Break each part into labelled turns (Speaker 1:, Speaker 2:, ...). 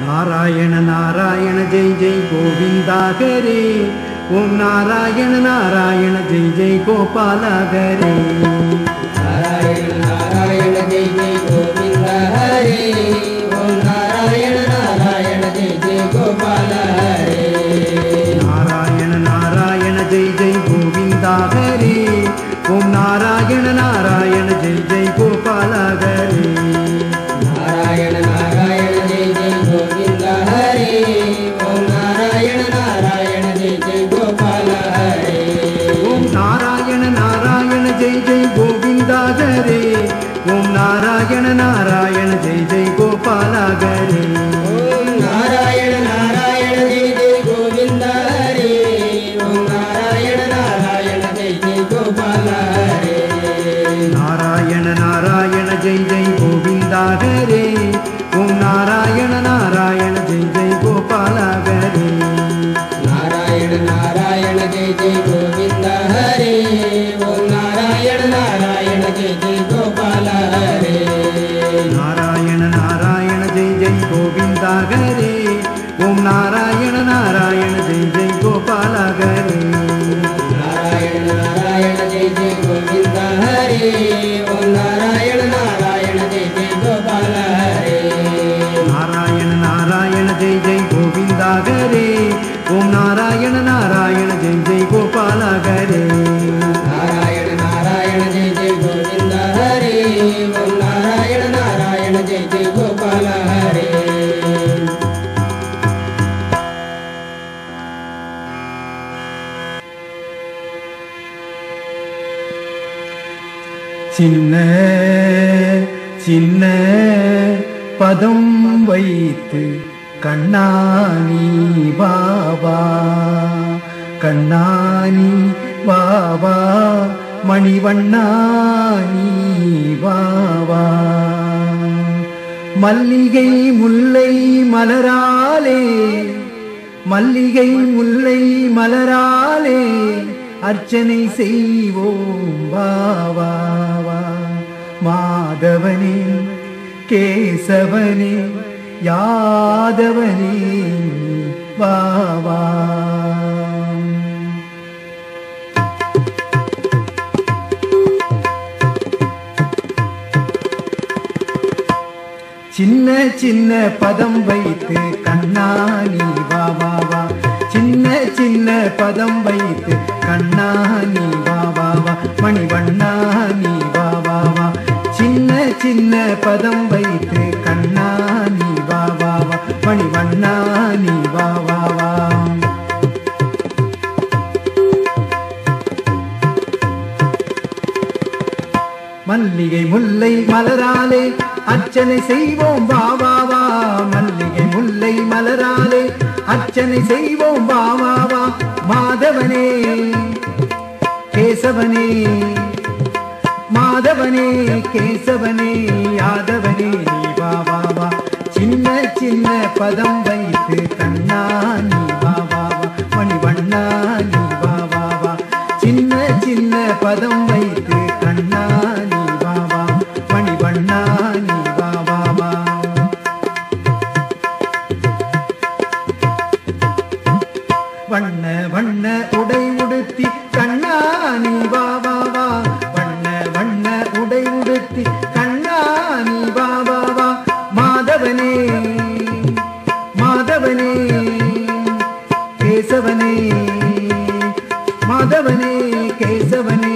Speaker 1: नारायण नारायण जय जय गोविंदा हरे। ओम नारायण नारायण जय जय गोपाल हरे।
Speaker 2: नारायण नारायण जय जय गोविंदा हरे। ओम नारायण नारायण जय जय गोपाल हरे।
Speaker 1: नारायण नारायण जय जय गोविंदा हरे। ओम नारायण नारायण जय जय गोपाल हरे।
Speaker 2: नारायण नारायण जय जय गोविंदा हरे। ओम नारायण नारायण जय जय गोपाल हरे।
Speaker 1: ओम नारायण नारायण जय जय गोविंदा हरे। ओम नारायण नारायण जय जय गोपाल हरे।
Speaker 2: ओम नारायण नारायण जय जय गोविंदा हरे। ओम नारायण नारायण जय जय गोपाल हरे।
Speaker 1: नारायण नारायण जय जय गोविंदा हरे। ओम नारायण नारायण जय जय गोपाल हरे।
Speaker 2: नारायण नारायण जय जय गोविंदा हरे। ओम नारायण नारायण जय जय गोपाल हरे।
Speaker 1: नारायण नारायण जय जय गोविंदा हरे। ओम नारायण नारायण जय जय गोपाल हरे।
Speaker 2: नारायण नारायण जय जय गोविंदा हरे। ओम नारायण नारायण जय जय गोपाल हरे।
Speaker 1: नारायण नारायण जय जय गोविंदा हरे। ओम नारायण नारायण जय जय गोपाल हरे।
Speaker 2: नारायण नारायण जय जय गोविंदा हरे। ओम नारायण नारायण जय जय गोपाल हरे।
Speaker 1: சின்ன சின்ன பதம் வைத்து கண்ணானி பாபா கண்ணானி பாபா மணிவண்ணானி பாபா மல்லிகை முல்லை மலராலே மல்லிகை முல்லை மலராலே அர்ச்சனை செய்வோம் பாவா மாதவனே கேசவனே யாதவனே பாவா சின்ன சின்ன பதம் வைத்து கண்ணானி பாபா சின்ன சின்ன பதம் வைத்து கண்ணானி பாபா மணிவண்ணானி பாபா சின்ன சின்ன பதம் வைத்து கண்ணானி பாபா மணிவண்ணானி பாபா மல்லிகை முல்லை மலராலே அர்ச்சனை செய்வோம் பாபாவா மல்லிகை முல்லை மலராலே அர்ச்சனை செய்வோம் பாபாவா மாதவனே கேசவனே மாதவனே கேசவனே யாதவனே நீ பாபாவா சின்ன சின்ன பதம் வைத்து கண்ணானி பாபாவா மணிவண்ணானி பாபாவா சின்ன சின்ன பதம் வைத்து கண்ணானி பாபா மணிவண்ணானி பாபாவா வண்ண வண்ண உடை உடுத்தி கண்ணானி பாபாவா வண்ண வண்ண உடை உடுத்தி கண்ணானி பாபாவா மாதவனே மாதவனே கேசவனே மாதவனே கேசவனே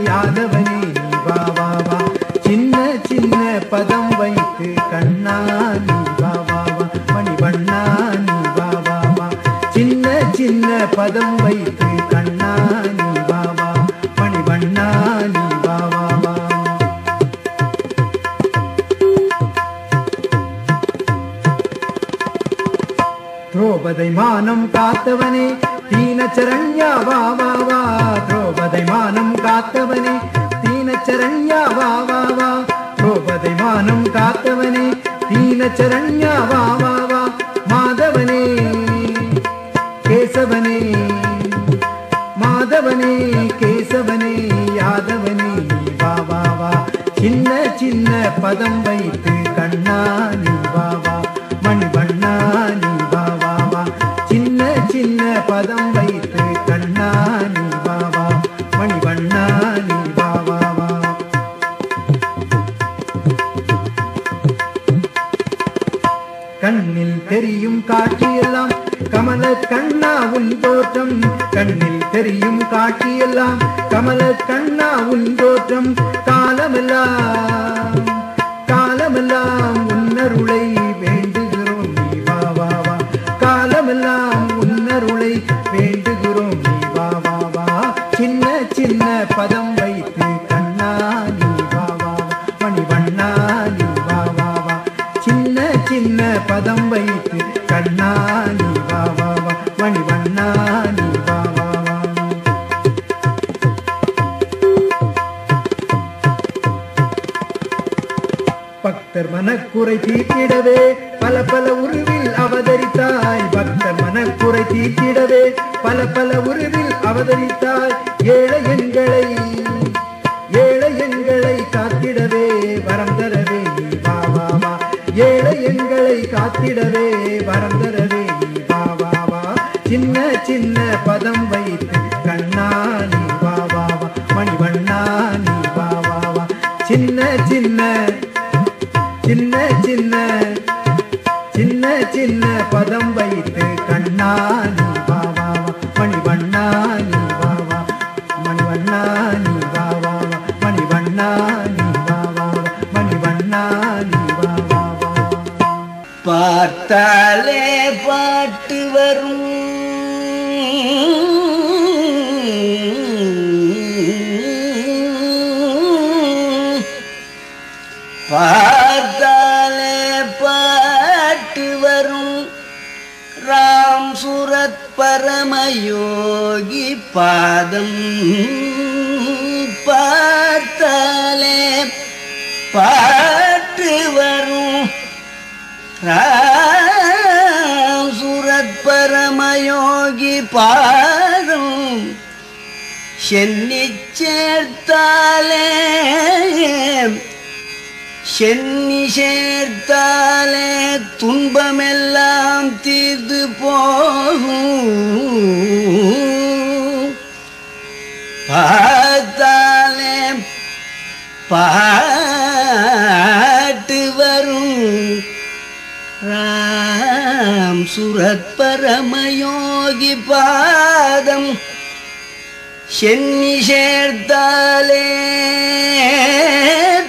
Speaker 1: யாதவனே பாபாவா சின்ன சின்ன பதம் வைத்து கண்ணானி பாபாவா மணிவண்ணானி பாபாவா சின்ன சின்ன பதம் வைத்து கண்ணானி பாபா மணிவண்ணானி பாபாவா திரௌபதை மானம் காத்தவனே தீனச்சரண்யா பாபாவா திரௌபதை மானம் காத்தவனே தீனச்சரண்யா பாபாவா திரௌபதை மானம் காத்தவனே தீனச்சரண்யா பாபாவா மாதவனே கேசவனே மாதவனே கேசவனே யாதவனே பாபாவா சின்ன சின்ன பதம் வைத்து கண்ணானி பாபா மணிவண்ணா கண்ணில் தெரியும் காட்சியெல்லாம் கமல கண்ணா உன் தோற்றம் கண்ணில் தெரியும் காட்சியெல்லாம் கமல கண்ணா உன் தோற்றம் காலமெல்லாம் காலமெல்லாம் உன்னருளை வேண்டுகிறோம் நீ வா வா வா காலமெல்லாம் உன்னருளை வேண்டுகிறோம் நீ வா வா வா சின்ன சின்ன பதம் வைத்து கண்ணா நீ வா வா மணிவண்ணா நீ வா வா வா சின்ன சின்ன பதம் வைத்து கண்ணா நீ வா வா வா மணிவண்ணா நீ வா வா வா பக்தர் மனக்குறை தீர்த்திடவே பல பல உருவில் அவதரித்தாய் பக்தர் மனக்குறை தீர்த்திடவே பல பல உருவில் அவதரித்தாய் ஏழை எங்களை காத்திடவே வரம் தரவே நீ வா வா வா ஏழை எங்களை காத்திடவே வரம் தரவே நீ வா வா வா சின்ன சின்ன பதம் வைத்து கண்ணா நீ வா வா வா மணிவண்ணா நீ வா வா வா சின்ன சின்ன சின்ன சின்ன சின்ன சின்ன பதம் வைத்து கண்ணா நீ வா வா வா மணிவண்ணா நீ வா வா மணிவண்ணா நீ வா வா வா மணிவண்ணா நீ வா வா வா மணிவண்ணா நீ வா வா வா
Speaker 2: பார்த்தாலே பாட்டு வரும் பார்த்தாலே பாட்டு வரும் ராம் சுரத் பரமயோகி பாதம் பார்த்தாலே பாட்டு வரும் ராம் சுரத் பரமயோகி பாதம் சென்னி சேர்த்தாலே சென்னி சேர்த்தாலே துன்பமெல்லாம் தீர்ந்து போகும் பார்த்தாலே பாட்டு வரும் ராம் சுரத் பரமயோகி பாதம் சென்னி சேர்த்தாலே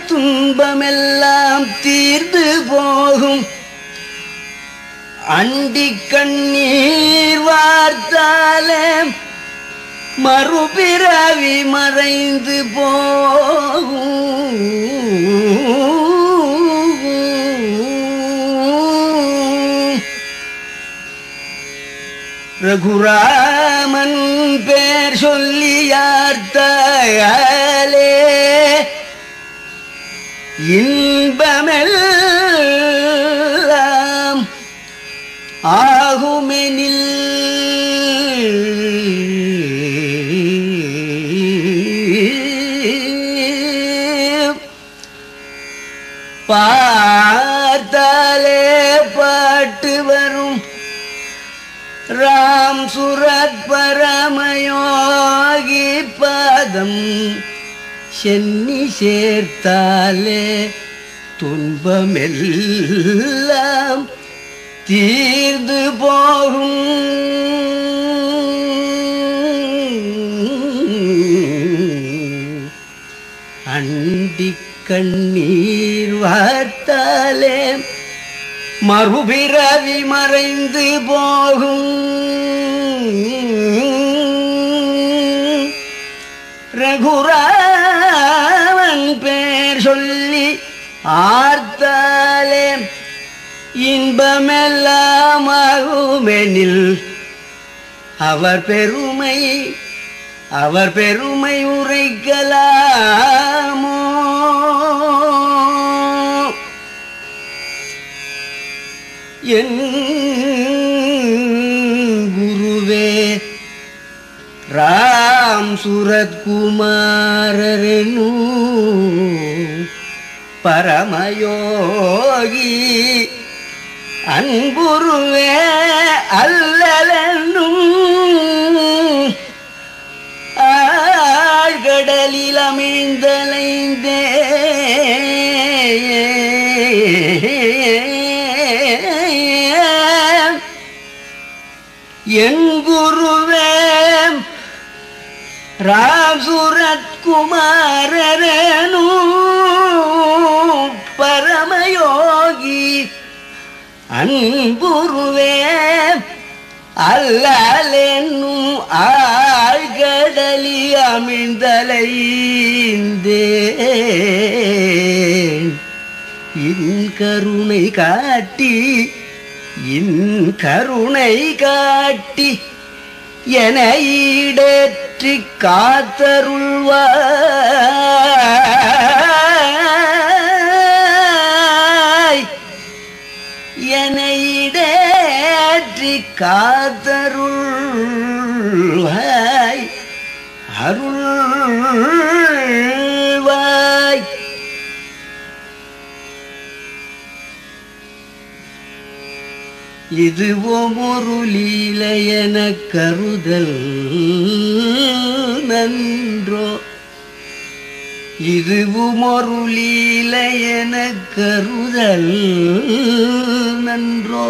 Speaker 2: துன்பமெல்லாம் தீர்ந்து போகும் அண்டி கண்ணீர் வார்த்தாலே மறுபிறவி மறைந்து போகும் ரகுராமன் பேர் சொல்லியார்த்தாலே இன்பமெல்லாம் ஆகுமெனில் பார்த்தாலே பாட்டு வரும் ராம் சுரத் பரமயோகி பாதம் சென்னி சேர்த்தாலே துன்பமெல்லாம் தீர்ந்து போகும் அண்டி கண்ணீர் வார்த்தாலே மறுபிறவி மறைந்து போகும் ரகுராமன் பேர் சொல்லி ஆர்த்தாலே இன்பமெல்லாம் ஆகுமெனில் அவர் பெருமை உரைக்கலாமோ என் குருவே ராம் சுரத் குமாரரெனு பரமயோகி அன்புருவே அல்லலென்னும் ஆழ்கடலில் அமிழ்ந்தலைந்தே என் குருவே ராம்சுரத்குமாரரேனு பரமயோகி அன்புருவே அல்லலென்னும் ஆழ்கடலி அமிழ்ந்தலைந்தேன் இன் கருணை காட்டி என ஈடேற்றி காத்தருள்வாய் என ஈடேற்றி காத்தருள்வாய் அருள்வாய் இதுவும் ஒரு லீலை என கருதல் நன்றோ இதுவும் ஒரு லீலை என கருதல் நன்றோ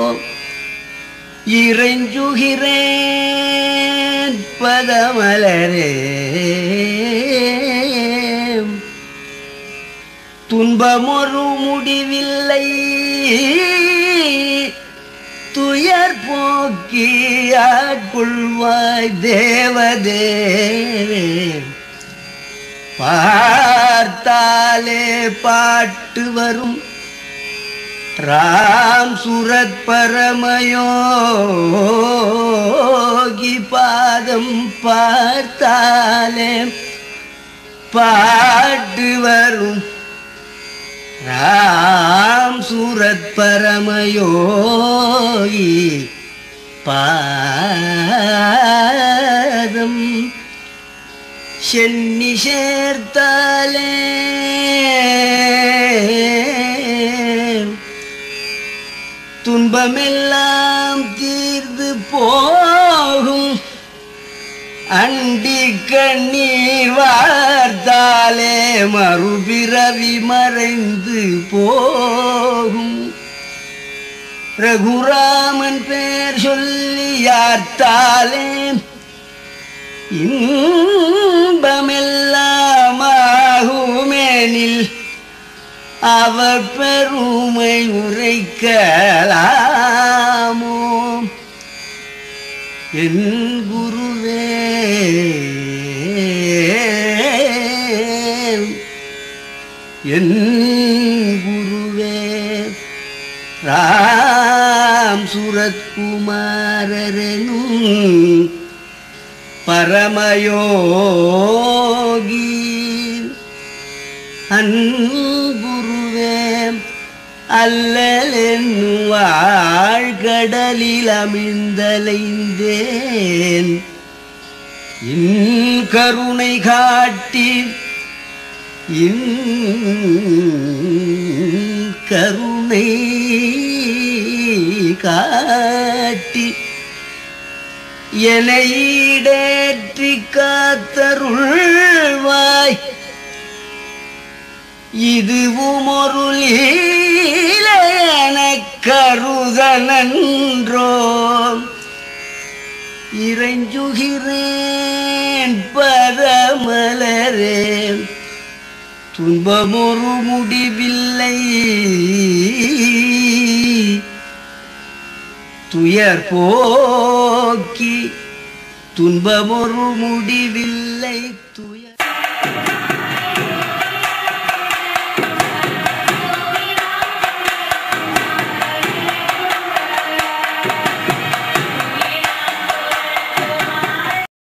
Speaker 2: இறைஞ்சுகிறேன் பதமலரே துன்பமொரு முடிவில்லை துயர் போக்கி ஆட்கொள்வாய் தேவதேவே பார்த்தாலே பாட்டு வரும் ராம் சுரத் பரமயோகி பாதம் பார்த்தாலே பாட்டு வரும் ராம் சூரத் பரமயோகி பாதம் சென்னி சேர்த்தாலே துன்பமெல்லாம் தீர்ந்து போகும் அண்டி கண்ணீர் வார்த்தாலே மறுபிறவி மறைந்து போகும் ரகுராமன் பேர் சொல்லி யார்த்தாலே இன்பமெல்லாம் ஆகுமேனில் அவர் பெருமை உரைக்கலாமோ என் குருவே என் குருவே ராம் சுரத்குமாரரெனும் பரமயோகி அன்புருவே அல்லலென்னுவாழ்கடலில் அமிழ்ந்தலைந்தேன் இன் கருணை காட்டி கருணை காட்டி என்னை ஈடேற்றி காத்தருள்வாய் இதுவும் ஒரு லீலை எனக் கருதலன்றோ இறைஞ்சுகிறேன் பதமலரே துன்பமொரு முடிவில்லை துயர் போக்கி துன்பமொரு முடிவில்லை துயர்